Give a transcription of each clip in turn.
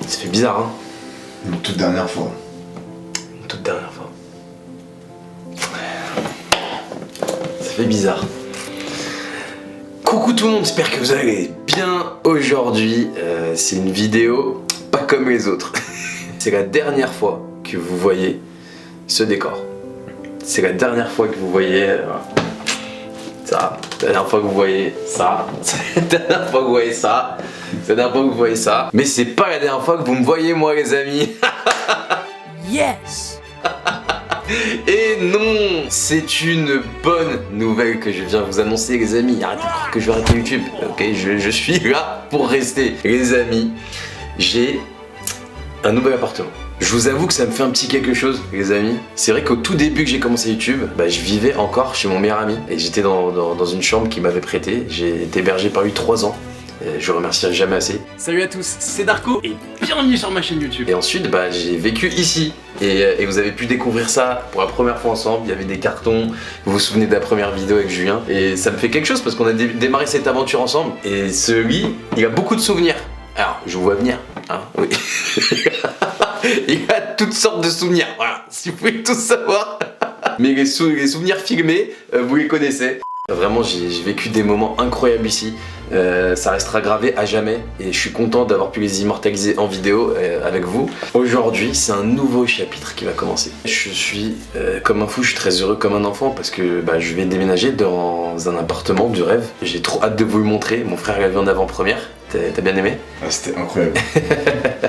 Ça fait bizarre, hein? Une toute dernière fois. Une toute dernière fois. Ça fait bizarre. Coucou tout le monde, j'espère que vous allez bien aujourd'hui. C'est une vidéo pas comme les autres. C'est la dernière fois que vous voyez ce décor. C'est la dernière fois que vous voyez ça. C'est la dernière fois que vous voyez ça. C'est la dernière fois que vous voyez ça. C'est la dernière fois que vous voyez ça. Mais c'est pas la dernière fois que vous me voyez moi les amis. Yes. Et non, c'est une bonne nouvelle que je viens vous annoncer les amis. Arrêtez de croire que je vais arrêter YouTube. Ok, je suis là pour rester. Les amis, j'ai un nouvel appartement. Je vous avoue que ça me fait un petit quelque chose, les amis. C'est vrai qu'au tout début que j'ai commencé YouTube, je vivais encore chez mon meilleur ami. Et j'étais dans une chambre qu'il m'avait prêtée. J'ai été hébergé par lui 3 ans. Et je le remercierai jamais assez. Salut à tous, c'est Darko et bienvenue sur ma chaîne YouTube. Et ensuite, j'ai vécu ici. Et vous avez pu découvrir ça pour la première fois ensemble. Il y avait des cartons. Vous vous souvenez de la première vidéo avec Julien. Et ça me fait quelque chose parce qu'on a démarré cette aventure ensemble. Et ce lit, il a beaucoup de souvenirs. Alors, je vous vois venir. Hein, oui. Il a toutes sortes de souvenirs. Voilà, si vous voulez tout savoir. Mais les souvenirs filmés, vous les connaissez. Vraiment, j'ai vécu des moments incroyables ici. Ça restera gravé à jamais et je suis content d'avoir pu les immortaliser en vidéo avec vous. Aujourd'hui, c'est un nouveau chapitre qui va commencer. Je suis comme un fou, je suis très heureux comme un enfant parce que je vais déménager dans un appartement du rêve. J'ai trop hâte de vous le montrer. Mon frère l'a vu en avant-première. T'as bien aimé? Ah, c'était incroyable.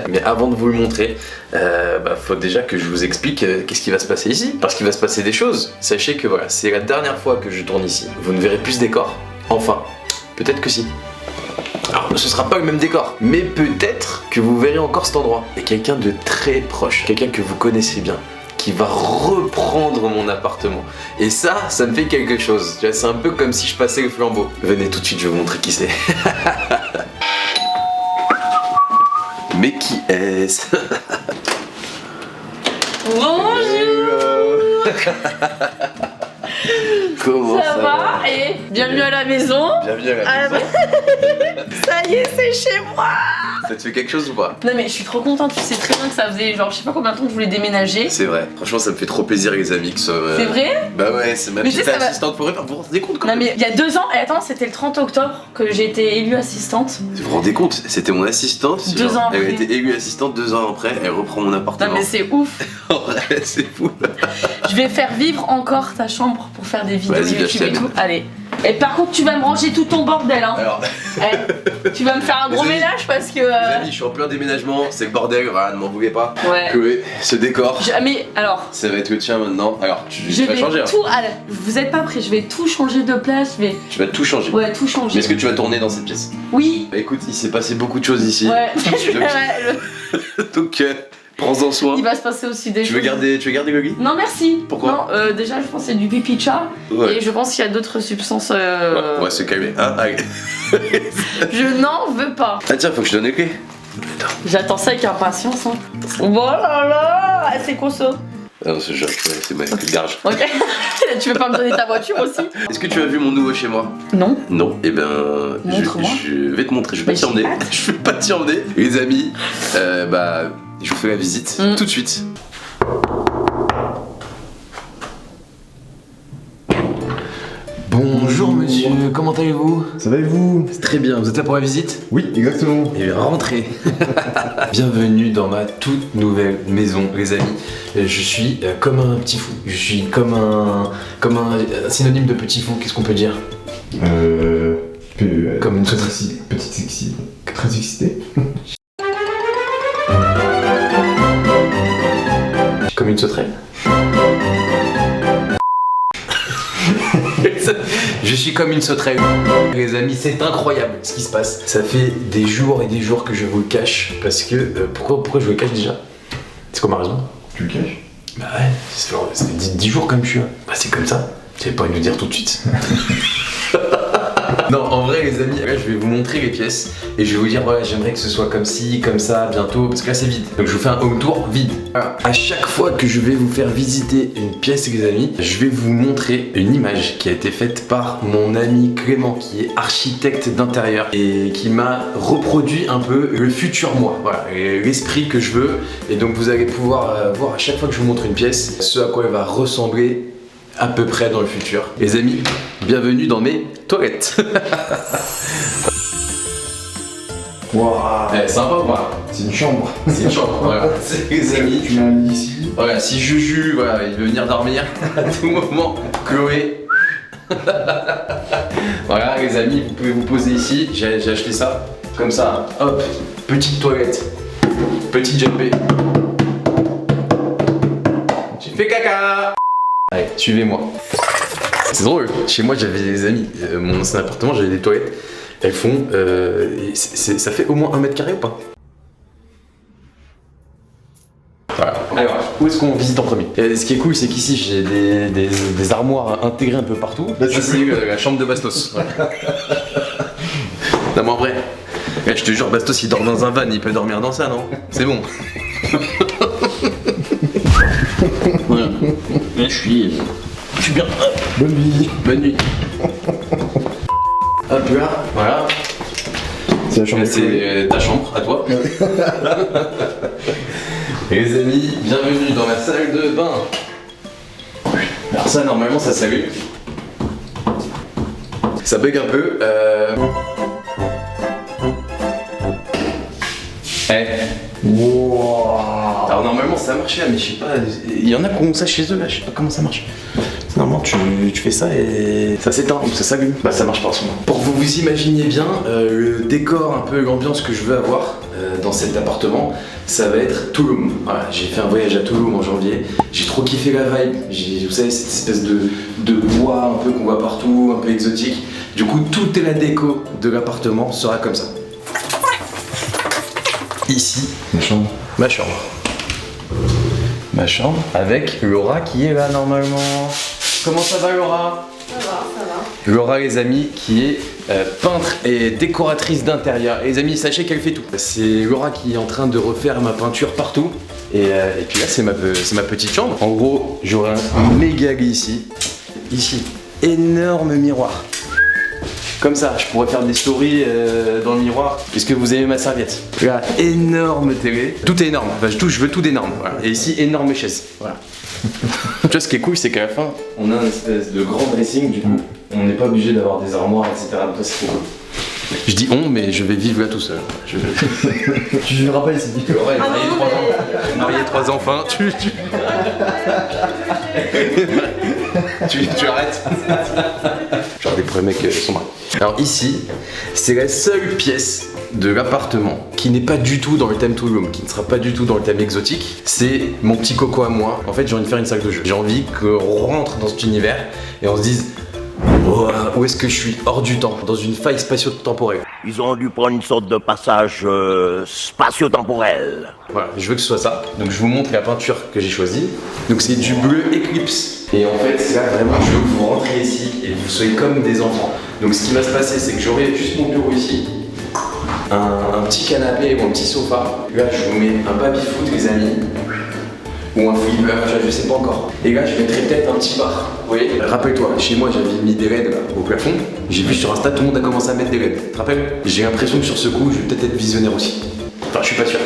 Mais avant de vous le montrer, faut déjà que je vous explique qu'est-ce qui va se passer ici. Parce qu'il va se passer des choses. Sachez que voilà, c'est la dernière fois que je tourne ici. Vous ne verrez plus ce décor. Enfin, peut-être que si. Alors, ce sera pas le même décor, mais peut-être que vous verrez encore cet endroit. Et quelqu'un de très proche, quelqu'un que vous connaissez bien, qui va reprendre mon appartement. Et ça me fait quelque chose. Tu vois, c'est un peu comme si je passais le flambeau. Venez tout de suite, je vais vous montrer qui c'est. Mais qui est-ce? Bonjour. Comment ça va? Et bienvenue à la maison. Bienvenue à la maison. Ça y est, c'est chez moi. Ça te fait quelque chose ou pas? Non mais je suis trop contente, tu sais très bien que ça faisait genre je sais pas combien de temps que je voulais déménager. C'est vrai, franchement ça me fait trop plaisir les amis que ça... C'est vrai? Bah ouais, c'est ma Mais petite tu sais, ça va- assistante pour vous vous rendez compte quand Non même? mais il y a 2 ans, et attends, c'était le 30 octobre que j'ai été élue assistante. Vous vous rendez compte? C'était mon assistante. 2 ans Elle a après. été élue assistante 2 ans après, elle reprend mon Non appartement. mais c'est ouf. Ouais, c'est fou. Je vais faire vivre encore ta chambre pour faire des vidéos Vas-y, viens, YouTube je et tout. t'amène. Allez. Et par contre tu vas me ranger tout ton bordel hein. Alors, Tu vas me faire un gros Les amis- ménage parce que... les amis, je suis en plein déménagement, c'est le bordel, voilà, ne m'en voulez pas. Ouais. Chloé, ce décor, Mais alors... ça va être le tien maintenant. Alors, tu Je vas vais changer, hein. tout... Allez, vous êtes pas prêts, je vais tout changer de place, je vais... Tu vas tout changer. Ouais, tout changer. Mais est-ce que tu vas tourner dans cette pièce? Oui. Bah écoute, il s'est passé beaucoup de choses ici. Ouais. Donc, donc prends-en soin. Il va se passer aussi des Tu veux choses. garder le lit? Non merci. Pourquoi? Non, déjà je pense que c'est du pipi de chat. Ouais. Et je pense qu'il y a d'autres substances... Ouais, on va se calmer. Hein, allez. Je n'en veux pas. Ah tiens, faut que je donne les clés. J'attends ça avec impatience. Hein. Voilà là, c'est quoi ça? Ah non, c'est ma clé de garage. Ok. Tu veux pas me donner ta voiture aussi? Est-ce que tu as vu mon nouveau chez moi? Non. Non, et ben Montre-moi. je vais te montrer, je vais pas Mais t'y j'ai emmener. hâte. Je vais pas t'y emmener. Les amis, je vous fais la visite tout de suite. Bonjour monsieur, comment allez-vous? Ça va et vous? Très bien, vous êtes là pour la visite? Oui, exactement. Et rentrez. Bienvenue dans ma toute nouvelle maison, les amis. Je suis comme un petit fou. Je suis comme un synonyme de petit fou. Qu'est-ce qu'on peut dire? Comme une très sauterelle. petite sexy. Très excité. Comme une sauterelle. Je suis comme une sauterelle. Les amis, c'est incroyable ce qui se passe. Ça fait des jours et des jours que je vous le cache. Parce que. Pourquoi je vous le cache déjà? C'est quoi ma raison? Tu le caches? Bah ouais, ça fait 10 jours comme je suis là. Bah c'est comme ça. J'avais pas envie de le dire tout de suite. Non, en vrai les amis, là je vais vous montrer les pièces et je vais vous dire voilà, j'aimerais que ce soit comme ci, comme ça, bientôt, parce que là c'est vide. Donc je vous fais un home tour vide. Voilà. À chaque fois que je vais vous faire visiter une pièce les amis, je vais vous montrer une image qui a été faite par mon ami Clément qui est architecte d'intérieur et qui m'a reproduit un peu le futur moi, voilà, l'esprit que je veux. Et donc vous allez pouvoir voir à chaque fois que je vous montre une pièce, ce à quoi elle va ressembler à peu près dans le futur. Les amis, bienvenue dans mes toilettes. Waouh. Sympa ou pas? C'est une chambre. C'est une chambre, voilà. C'est les amis. Tu mets un lit ici. Voilà, si Juju, voilà, il veut venir dormir à tout moment, Chloé. Voilà les amis, vous pouvez vous poser ici. J'ai acheté ça, comme ça, hop, petite toilette, petit jet B. Tu fais caca. Allez, suivez-moi. C'est drôle, chez moi j'avais des amis, mon ancien appartement j'avais des toilettes, elles font, ça fait au moins 1 mètre carré ou pas? Voilà. Alors, où est-ce qu'on visite en premier? Et ce qui est cool, c'est qu'ici j'ai des armoires intégrées un peu partout. Bah, Ça, c'est la chambre de Bastos. Voilà. Non, mais en vrai, je te jure, Bastos il dort dans un van, il peut dormir dans ça, non? C'est bon. Voilà. Je suis bien. Bonne vie. Bonne nuit. Hop là, voilà. C'est la chambre de Chloé. C'est ta chambre, à toi. Et les amis, bienvenue dans ma salle de bain. Alors ça, normalement, ça s'allume. Ça bug un peu. Wow. Alors normalement, ça marchait là, mais je sais pas. Il y en a qui ont ça chez eux là, je sais pas comment ça marche. Normalement, tu fais ça et ça s'éteint ou ça s'allume. Bah, ça marche pas en ce moment. Pour que vous vous imaginiez bien le décor, un peu l'ambiance que je veux avoir dans cet appartement, ça va être Tulum. Voilà, j'ai fait un voyage à Tulum en janvier. J'ai trop kiffé la vibe. Vous savez, cette espèce de bois un peu qu'on voit partout, un peu exotique. Du coup, toute la déco de l'appartement sera comme ça. Ici, La chambre. ma chambre. Ma chambre avec Laura qui est là normalement. Comment ça va Laura? Ça va, ça va. Laura les amis qui est peintre et décoratrice d'intérieur. Et les amis, sachez qu'elle fait tout. C'est Laura qui est en train de refaire ma peinture partout. Et puis là c'est ma petite chambre. En gros j'aurai un méga lit ici. Ici, énorme miroir. Comme ça, je pourrais faire des stories dans le miroir. Est-ce que vous aimez ma serviette? Là, énorme télé. Tout est énorme. Enfin, je veux tout d'énorme. Voilà. Et ici, énorme chaise. Voilà. Tu vois, ce qui est cool, c'est qu'à la fin, on a une espèce de grand dressing. Du coup, on n'est pas obligé d'avoir des armoires, etc. Donc, c'est cool. Je dis on, mais je vais vivre là tout seul. Tu vivras pas ici. Laura est mariée 3 ans. Mariée 3 enfants. Tu arrêtes. Genre des premiers mecs sont mariés. Alors ici, c'est la seule pièce de l'appartement qui n'est pas du tout dans le thème Tulum, qui ne sera pas du tout dans le thème exotique. C'est mon petit coco à moi. En fait, j'ai envie de faire une salle de jeu. J'ai envie qu'on rentre dans cet univers et on se dise oh, où est-ce que je suis? Hors du temps, dans une faille spatio-temporelle. Ils ont dû prendre une sorte de passage spatio-temporel. Voilà, je veux que ce soit ça. Donc je vous montre la peinture que j'ai choisie. Donc c'est du bleu Eclipse. Et en fait, là vraiment, je veux que vous rentriez ici et que vous soyez comme des enfants. Donc ce qui va se passer, c'est que j'aurai juste mon bureau ici, un petit canapé ou un petit sofa. Là, je vous mets un baby-foot, les amis. Ou un flipper, je sais pas encore. Et là, je mettrai peut-être un petit bar. Vous voyez? Rappelle-toi, chez moi, j'avais mis des LED là, au plafond. J'ai vu sur Insta, tout le monde a commencé à mettre des LED. Tu te rappelles? J'ai l'impression que sur ce coup, je vais peut-être être visionnaire aussi. Enfin, je suis pas sûr.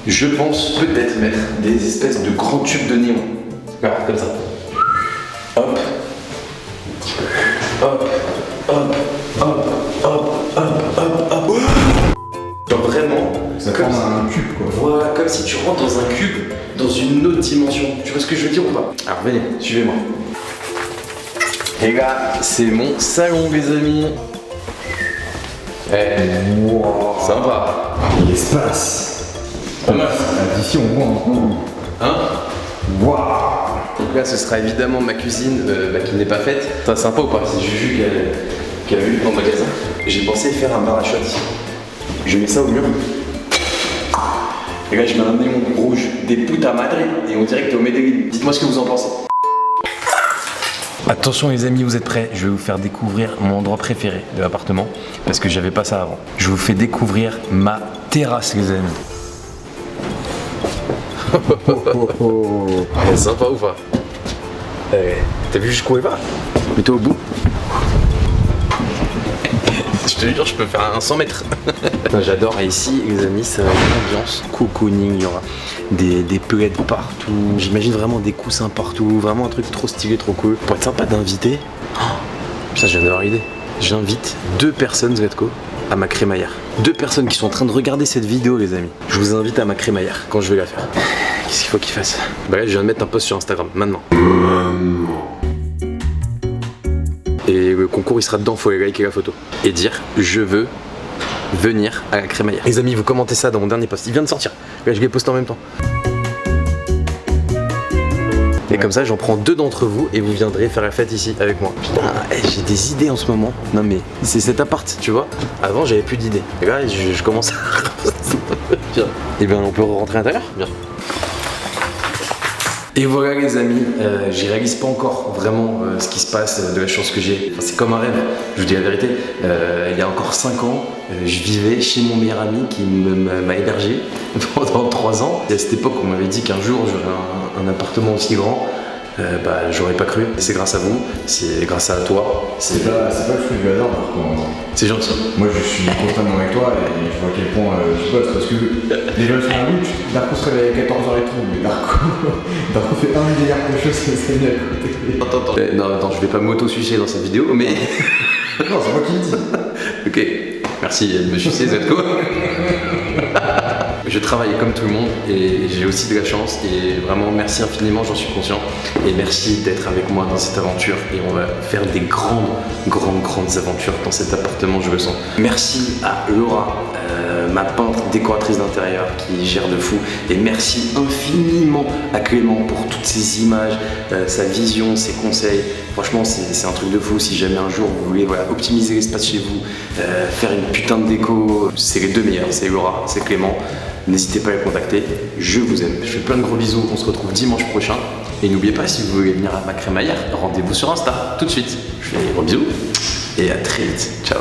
Je pense peut-être mettre des espèces de grands tubes de néon. Voilà, comme ça. Hop. Hop. Hop. Hop. Hop. Hop. Hop. Hop. Genre vraiment. Ça comme forme un cube quoi. voilà, comme si tu rentres dans un cube, dans une autre dimension. Tu vois ce que je veux dire ou pas? Alors venez, suivez-moi. Et là, c'est mon salon, les amis. Wow. Sympa. L'espace. Pas mal. D'ici on voit encore. Hein? Waouh. Donc là, ce sera évidemment ma cuisine qui n'est pas faite. C'est sympa ou pas? C'est Juju qui a vu dans le magasin. J'ai pensé faire un bar à shot ici. Je mets ça au mur. Et là, je mets un néon rouge, des puta madre, et on dirait que t'es au Medellin. Dites-moi ce que vous en pensez. Attention les amis, vous êtes prêts? Je vais vous faire découvrir mon endroit préféré de l'appartement parce que j'avais pas ça avant. Je vous fais découvrir ma terrasse les amis. C'est sympa ou pas? T'as vu jusqu'où il va? Plutôt au bout. Je te jure, je peux faire un 100 mètres. J'adore. Et ici, les amis, ça va être une ambiance cocooning. Il y aura des plaids partout. J'imagine vraiment des coussins partout. Vraiment un truc trop stylé, trop cool. Pour être sympa d'inviter. Oh, ça, je viens d'avoir l'idée. J'invite 2 personnes, Zvetko, à ma crémaillère. 2 personnes qui sont en train de regarder cette vidéo, les amis. Je vous invite à ma crémaillère quand je vais la faire. Qu'est-ce qu'il faut qu'ils fassent? Bah là, je viens de mettre un post sur Instagram, maintenant. Et le concours il sera dedans, faut aller liker la photo et dire je veux venir à la crémaillère. Les amis, vous commentez ça dans mon dernier post, il vient de sortir. Là je l'ai posté en même temps. Et comme ça j'en prends 2 d'entre vous et vous viendrez faire la fête ici avec moi. Putain, j'ai des idées en ce moment. Non mais c'est cet appart, tu vois. Avant j'avais plus d'idées. Et là je commence à... Viens. Et bien on peut rentrer à l'intérieur? Viens. Et voilà les amis, j'y réalise pas encore vraiment ce qui se passe, de la chance que j'ai. Enfin, c'est comme un rêve, je vous dis la vérité. Il y a encore 5 ans, je vivais chez mon meilleur ami qui m'a hébergé pendant 3 ans. Et à cette époque, on m'avait dit qu'un jour j'aurais un appartement aussi grand. Bah, j'aurais pas cru. C'est grâce à vous, c'est grâce à toi. C'est pas le fruit du hasard par contre. C'est gentil. Moi je suis constamment avec toi et je vois à quel point je bosse parce que les gens sont à la lutte. Darko se réveille à 14h et tout, mais Darko fait 1 milliard de choses que c'est mis à côté. Attends. Non, attends, je vais pas m'auto-sucer dans cette vidéo, mais. Non, c'est moi qui le dis. Ok, merci de me sucer, Zvetko. Je travaille comme tout le monde et j'ai aussi de la chance et vraiment merci infiniment, j'en suis conscient et merci d'être avec moi dans cette aventure et on va faire des grandes aventures dans cet appartement, je le sens. Merci à Laura, ma peintre décoratrice d'intérieur qui gère de fou et merci infiniment à Clément pour toutes ces images, sa vision, ses conseils. Franchement c'est un truc de fou. Si jamais un jour vous voulez optimiser l'espace chez vous, faire une putain de déco, c'est les 2 meilleurs, c'est Laura, c'est Clément. N'hésitez pas à les contacter, je vous aime. Je fais plein de gros bisous, on se retrouve dimanche prochain. Et n'oubliez pas, si vous voulez venir à ma crémaillère, rendez-vous sur Insta tout de suite. Je fais des gros bisous et à très vite. Ciao.